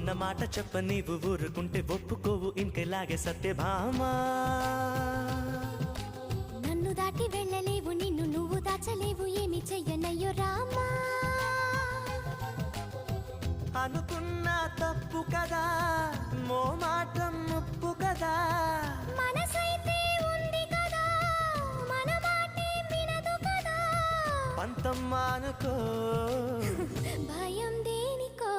ఉన్న మాట చెప్ప నీవు ఊరుకుంటే ఒప్పుకోవు ఇంకెలాగే సత్యభామా నన్ను దాటి వెళ్ళలేవు నిన్ను నువ్వు దాచలేవు ఏమి చెయ్యనయ్యో రామా అనుకున్నా తప్పు కదా మోమాటం ముప్పు కదా మనసైతే ఉంది కదా మన మాటే వినదు కదా పంతం అనుకో భయం దేనికో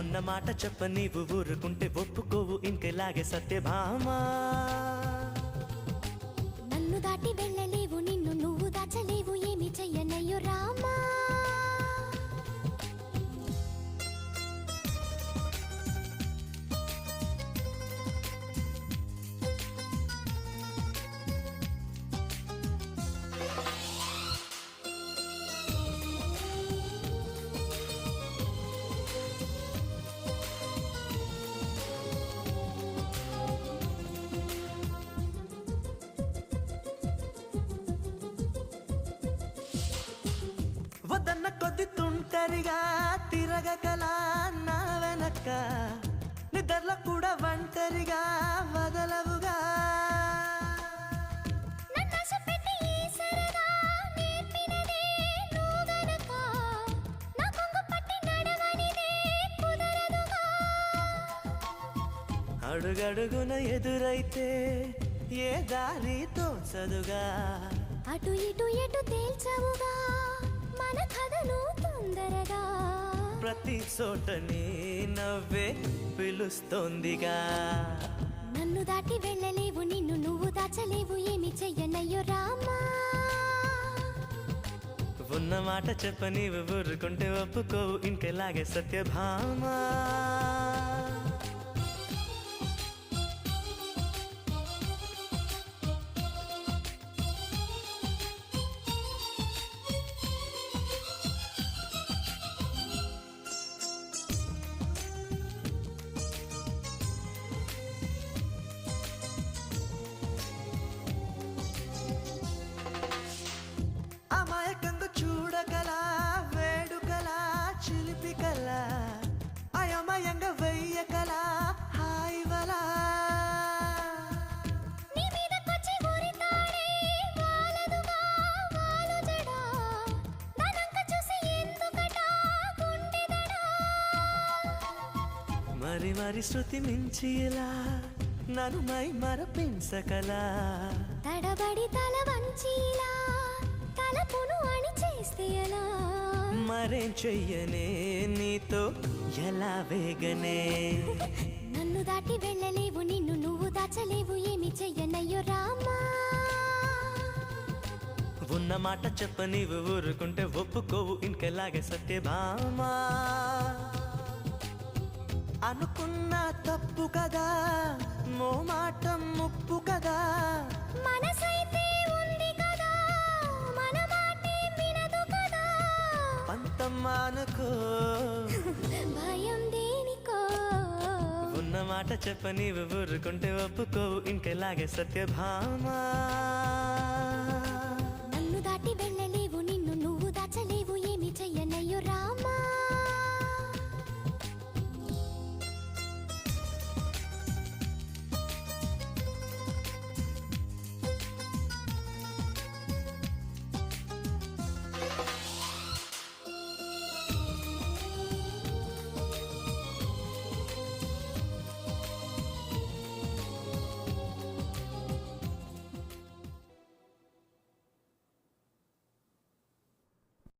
ఉన్న మాట చెప్ప నీవు ఊరుకుంటే ఒప్పుకోవు ఇంకెలాగే సత్యభామా నన్ను దాటి వెళ్ళలేవు నిన్ను నువ్వు దాచలేవు ఏమి చెయ్యనయ్యో రామా వదన్న కొద్ది తుంటరిగా తిరగకలా నా వెనక్క నిద్రలో కూడా ఒంటరిగా వదలవుగా అడుగడుగున ఎదురైతే ఏ దారి తోచదుగా అటు ఇటు ఎటు తేల్చవుగా మన కథను తొందరగా ప్రతి చోటని నవ్వే పిలుస్తోందిగా నన్ను దాటి వెళ్ళలేవు నిన్ను నువ్వు దాచలేవు ఏమి చెయ్యనయ్యో రామా ఉన్న మాట చెప్ప నీవు ఊరుకుంటే ఒప్పుకోవు ఇంకెలాగే సత్యభామా అమాయకంగా చూడగల వేడుకల చిలిపికల అయమయంగా వెయ్యకల హాయివల మరి మరి శృతి మించి ఇలా నన్ను మై మరపించకలా తడబడి తల వంచిలా తలపును అని చేస్తే ఎలా మరేం చెయ్యనే నీతో ఎలా వేగనే నన్ను దాటి వెళ్ళలేవు నిన్ను నువ్వు దాచలేవు ఏమి చెయ్యనయ్యో రామా ఉన్న మాట చెప్ప నీవు ఊరుకుంటే ఒప్పుకోవు ఇంకెలాగే సత్యభామా అనుకున్నా తప్పు కదా మోమాటం ముప్పు కదా మనసైతే ఉంది కదా మన మాటే వినదు కదా పంతం అనుకో భయం దేనికో ఉన్న మాట చెప్ప నీవు ఊరుకుంటే ఒప్పుకోవు ఇంకెలాగే సత్యభామా